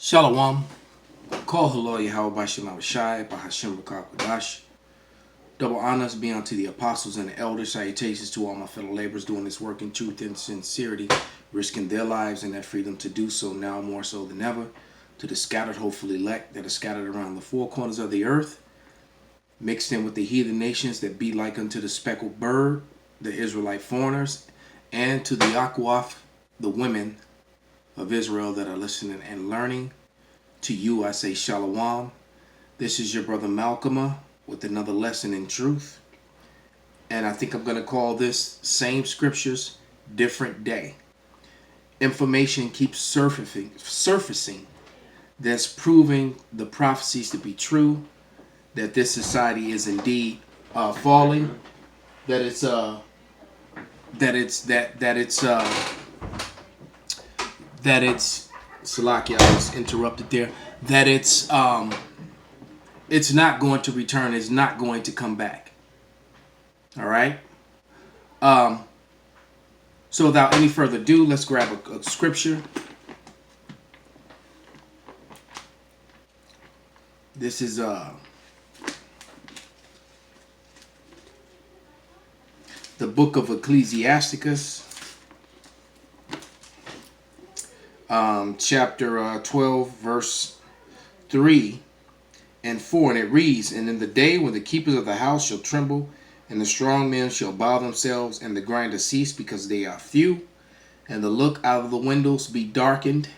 Shalom. Call Halal Yahweh Shema Shai Bahashim Rakakadash. Double honors be unto the apostles and the elders. Salutations to all my fellow laborers doing this work in truth and sincerity, risking their lives and their freedom to do so now more so than ever. To the scattered, hopefully elect that are scattered around the four corners of the earth, mixed in with the heathen nations that be like unto the speckled bird, the Israelite foreigners, and to the Akwaf, the women of Israel that are listening and learning. To you I say Shalom. This is your brother Malcolm with another lesson in truth. And I think I'm going to call this Same Scriptures, Different Day. Information keeps surfacing that's proving the prophecies to be true, that this society is indeed falling, that it's Salakia, I was interrupted there, that it's not going to return, it's not going to come back. All right. So without any further ado, let's grab a scripture. This is the book of Ecclesiasticus, chapter 12, verse 3 and 4, and it reads, "And in the day when the keepers of the house shall tremble, and the strong men shall bow themselves, and the grinders cease because they are few, and the look out of the windows be darkened,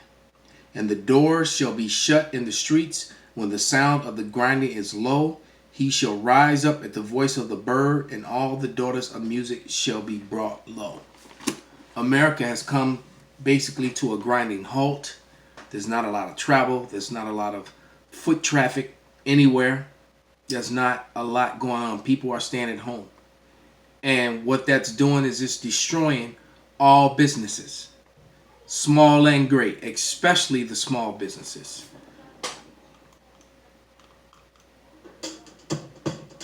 and the doors shall be shut in the streets, when the sound of the grinding is low, he shall rise up at the voice of the bird, and all the daughters of music shall be brought low." America has come basically to a grinding halt. There's not a lot of travel. There's not a lot of foot traffic anywhere. There's not a lot going on. People are staying at home. And what that's doing is it's destroying all businesses, small and great, especially the small businesses.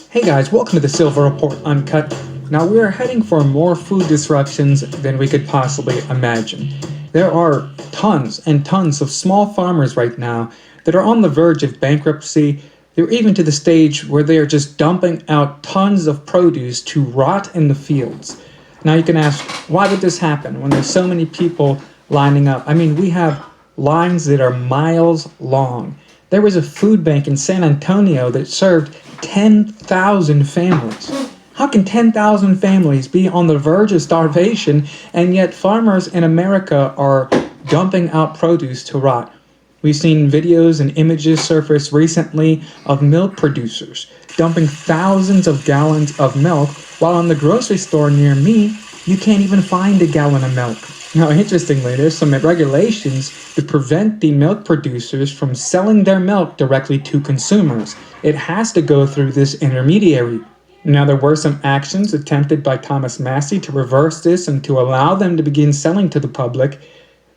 Hey guys, welcome to the Silver Report Uncut. Now we are heading for more food disruptions than we could possibly imagine. There are tons and tons of small farmers right now that are on the verge of bankruptcy. They're even to the stage where they are just dumping out tons of produce to rot in the fields. Now you can ask, why would this happen when there's so many people lining up? I mean, we have lines that are miles long. There was a food bank in San Antonio that served 10,000 families. How can 10,000 families be on the verge of starvation, and yet farmers in America are dumping out produce to rot? We've seen videos and images surface recently of milk producers dumping thousands of gallons of milk, while in the grocery store near me, you can't even find a gallon of milk. Now, interestingly, there's some regulations to prevent the milk producers from selling their milk directly to consumers. It has to go through this intermediary. Now, there were some actions attempted by Thomas Massey to reverse this and to allow them to begin selling to the public.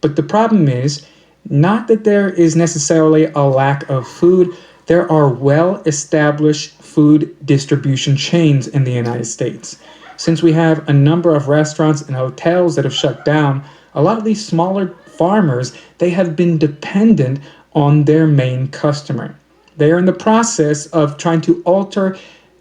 But the problem is, not that there is necessarily a lack of food. There are well-established food distribution chains in the United States. Since we have a number of restaurants and hotels that have shut down, a lot of these smaller farmers, they have been dependent on their main customer. They are in the process of trying to alter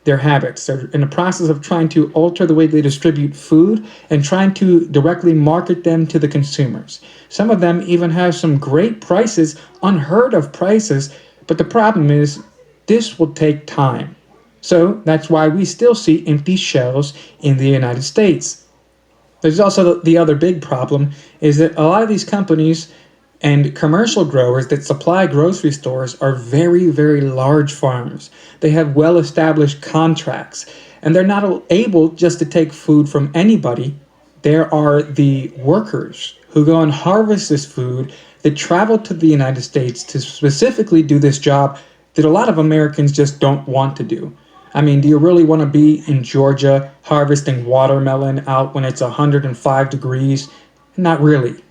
their habits. They're in the process of trying to alter the way they distribute food and trying to directly market them to the consumers. Some of them even have some great prices, unheard of prices, but the problem is this will take time. So that's why we still see empty shelves in the United States. There's also the other big problem is that a lot of these companies and commercial growers that supply grocery stores are very, very large farms. They have well-established contracts, and they're not able just to take food from anybody. There are the workers who go and harvest this food that travel to the United States to specifically do this job that a lot of Americans just don't want to do. I mean, do you really want to be in Georgia harvesting watermelon out when it's 105 degrees? Not really.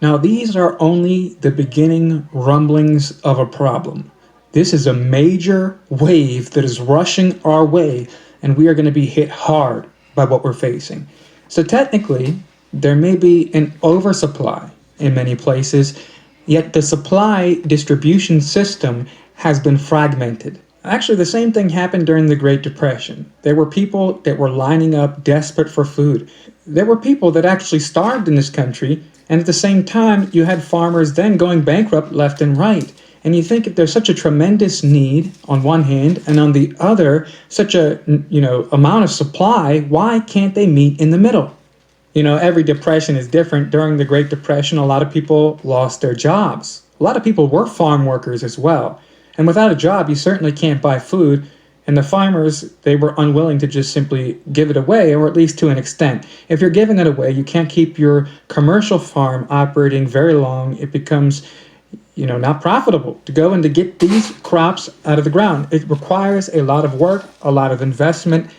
Now, these are only the beginning rumblings of a problem. This is a major wave that is rushing our way, and we are going to be hit hard by what we're facing. So technically, there may be an oversupply in many places, Yet the supply distribution system has been fragmented. Actually, the same thing happened during the Great Depression. There were people that were lining up desperate for food. There were people that actually starved in this country, and at the same time, you had farmers then going bankrupt left and right. And you think if there's such a tremendous need on one hand, and on the other, such a amount of supply, why can't they meet in the middle? Every depression is different. During the Great Depression, a lot of people lost their jobs. A lot of people were farm workers as well. And without a job, you certainly can't buy food. And the farmers, they were unwilling to just simply give it away, or at least to an extent. If you're giving it away, you can't keep your commercial farm operating very long. It becomes, not profitable to go and to get these crops out of the ground. It requires a lot of work, a lot of investment.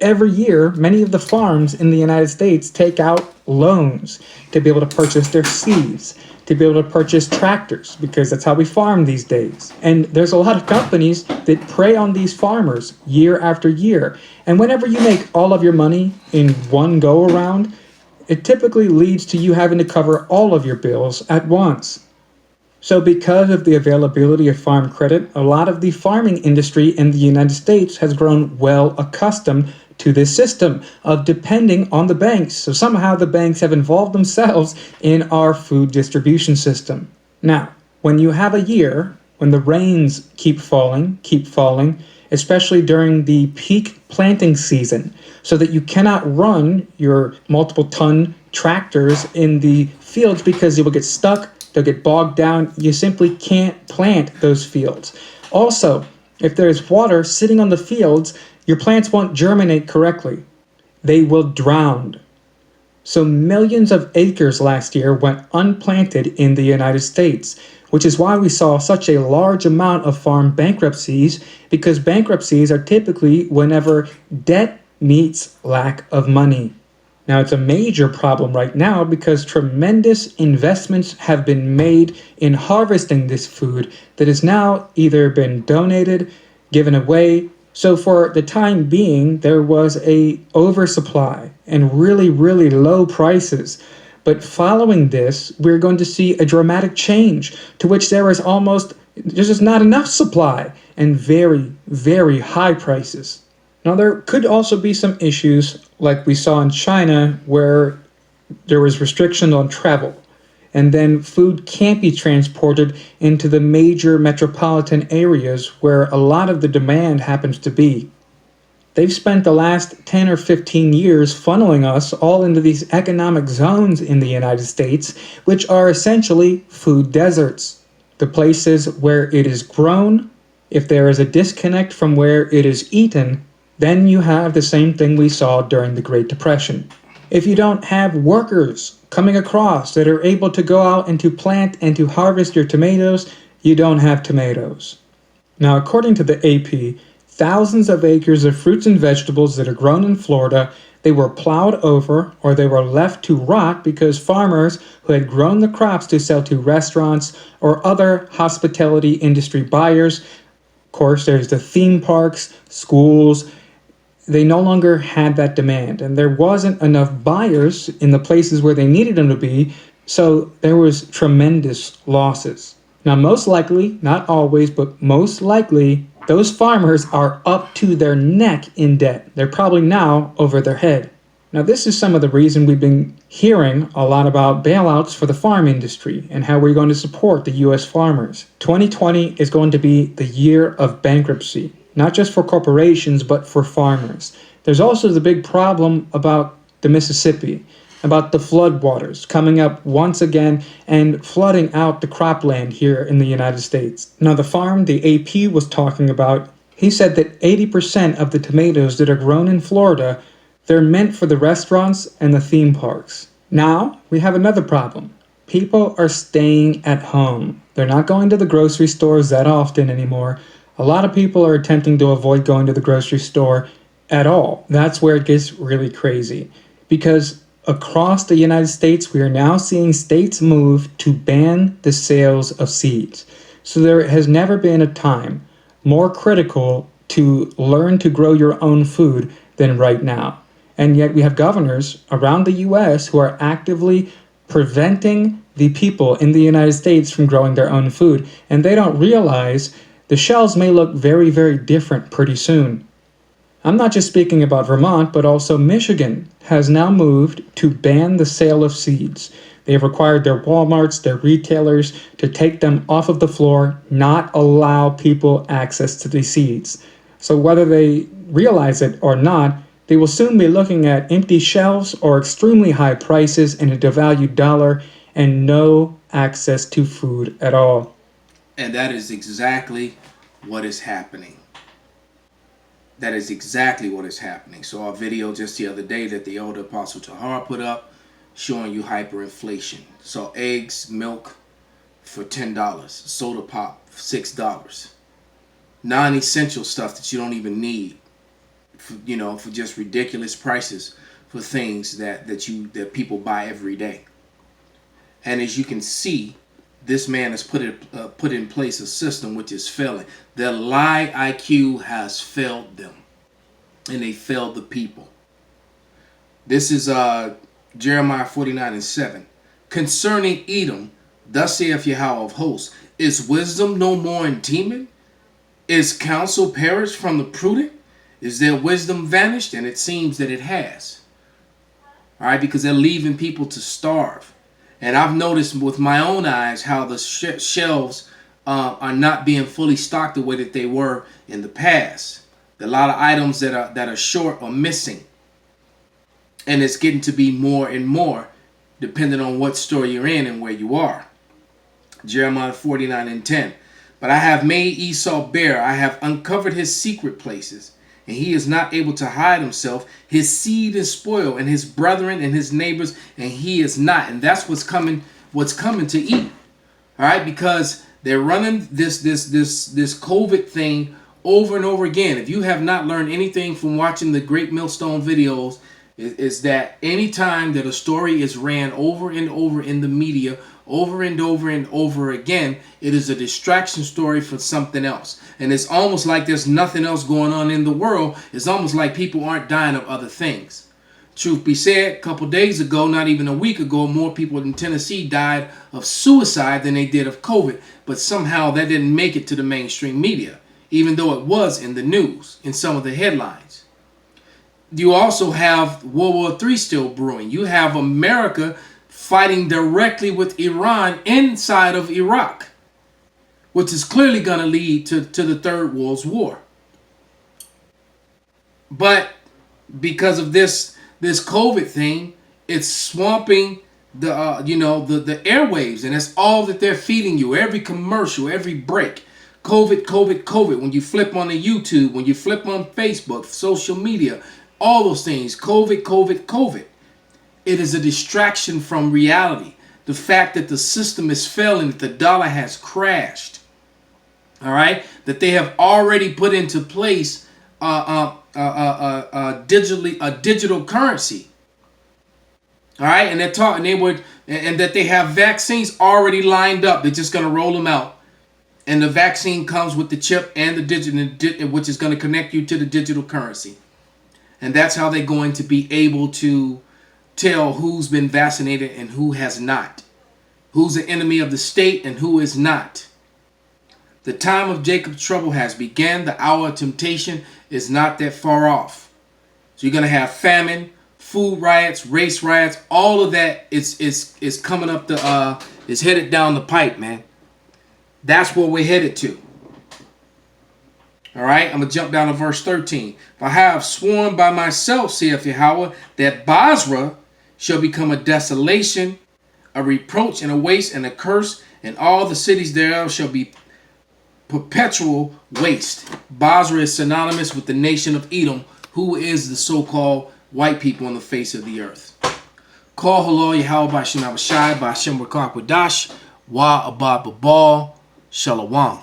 Every year, many of the farms in the United States take out loans to be able to purchase their seeds, to be able to purchase tractors, because that's how we farm these days. And there's a lot of companies that prey on these farmers year after year. And whenever you make all of your money in one go around, it typically leads to you having to cover all of your bills at once. So because of the availability of farm credit, a lot of the farming industry in the United States has grown well accustomed to this system of depending on the banks. So somehow the banks have involved themselves in our food distribution system. Now, when you have a year when the rains keep falling, especially during the peak planting season, so that you cannot run your multiple ton tractors in the fields because you will get stuck, they'll get bogged down. You simply can't plant those fields. Also, if there's water sitting on the fields, your plants won't germinate correctly. They will drown. So millions of acres last year went unplanted in the United States, which is why we saw such a large amount of farm bankruptcies, because bankruptcies are typically whenever debt meets lack of money. Now, it's a major problem right now because tremendous investments have been made in harvesting this food that has now either been donated, given away. So for the time being, there was a oversupply and really, really low prices. But following this, we're going to see a dramatic change to which there's just not enough supply and very, very high prices. Now, there could also be some issues like we saw in China where there was restriction on travel, and then food can't be transported into the major metropolitan areas where a lot of the demand happens to be. They've spent the last 10 or 15 years funneling us all into these economic zones in the United States, which are essentially food deserts. The places where it is grown, if there is a disconnect from where it is eaten, then you have the same thing we saw during the Great Depression. If you don't have workers coming across that are able to go out and to plant and to harvest your tomatoes, you don't have tomatoes. Now, according to the AP, thousands of acres of fruits and vegetables that are grown in Florida, they were plowed over or they were left to rot because farmers who had grown the crops to sell to restaurants or other hospitality industry buyers, of course, there's the theme parks, schools, they no longer had that demand, and there wasn't enough buyers in the places where they needed them to be, so there was tremendous losses. Now, most likely, not always, but most likely, those farmers are up to their neck in debt. They're probably now over their head. Now, this is some of the reason we've been hearing a lot about bailouts for the farm industry and how we're going to support the U.S. farmers. 2020 is going to be the year of bankruptcy. Not just for corporations, but for farmers. There's also the big problem about the Mississippi, about the floodwaters coming up once again and flooding out the cropland here in the United States. Now, the farm the AP was talking about, he said that 80% of the tomatoes that are grown in Florida, they're meant for the restaurants and the theme parks. Now, we have another problem. People are staying at home. They're not going to the grocery stores that often anymore. A lot of people are attempting to avoid going to the grocery store at all. That's where it gets really crazy. Because across the United States, we are now seeing states move to ban the sales of seeds. So there has never been a time more critical to learn to grow your own food than right now. And yet we have governors around the U.S. who are actively preventing the people in the United States from growing their own food, and they don't realize the shelves may look very, very different pretty soon. I'm not just speaking about Vermont, but also Michigan has now moved to ban the sale of seeds. They have required their Walmarts, their retailers, to take them off of the floor, not allow people access to these seeds. So whether they realize it or not, they will soon be looking at empty shelves or extremely high prices and a devalued dollar and no access to food at all. And that is exactly what is happening. That is exactly what is happening. So our video just the other day that the elder Apostle Tahar put up showing you hyperinflation. So eggs, milk for $10, soda pop for $6. Non-essential stuff that you don't even need, for just ridiculous prices for things that people buy every day. And as you can see, this man has put in place a system which is failing. Their lie IQ has failed them, and they failed the people. This is Jeremiah 49:7. Concerning Edom, thus saith Yahweh of hosts, is wisdom no more in Teman? Is counsel perished from the prudent? Is their wisdom vanished? And it seems that it has. All right, because they're leaving people to starve. And I've noticed with my own eyes how the shelves are not being fully stocked the way that they were in the past. There are a lot of items that are short or missing. And it's getting to be more and more depending on what store you're in and where you are. Jeremiah 49:10. But I have made Esau bare. I have uncovered his secret places, and he is not able to hide himself. His seed is spoiled, and his brethren and his neighbors, and he is not. And that's what's coming to eat. All right, because they're running this COVID thing over and over again. If you have not learned anything from watching the Great Millstone videos, is that anytime that a story is ran over and over in the media, over and over and over again, it is a distraction story for something else. And it's almost like there's nothing else going on in the world. It's almost like people aren't dying of other things. Truth be said, a couple days ago, not even a week ago, more people in Tennessee died of suicide than they did of COVID. But somehow that didn't make it to the mainstream media, even though it was in the news, in some of the headlines. You also have World War III still brewing. You have America fighting directly with Iran inside of Iraq, which is clearly going to lead to the Third World War. But because of this COVID thing, it's swamping the airwaves, and that's all that they're feeding you. Every commercial, every break. COVID, COVID, COVID. When you flip on the YouTube, when you flip on Facebook, social media, all those things, COVID, COVID, COVID. It is a distraction from reality. The fact that the system is failing, that the dollar has crashed. All right, that they have already put into place a digital currency. All right, and they're talking, and that they have vaccines already lined up. They're just going to roll them out, and the vaccine comes with the chip and the digital, which is going to connect you to the digital currency. And that's how they're going to be able to tell who's been vaccinated and who has not. Who's an enemy of the state and who is not. The time of Jacob's trouble has begun. The hour of temptation is not that far off. So you're going to have famine, food riots, race riots. All of that is coming up is headed down the pipe, man. That's where we're headed to. All right, I'm going to jump down to verse 13. For I have sworn by myself, saith Yahweh, that Bozrah shall become a desolation, a reproach and a waste and a curse, and all the cities thereof shall be perpetual waste. Bozrah is synonymous with the nation of Edom, who is the so-called white people on the face of the earth. Call Halal Yahweh B'Shem Abishai B'Shem Rakak Wadash Wa Abad Babal Shalawam.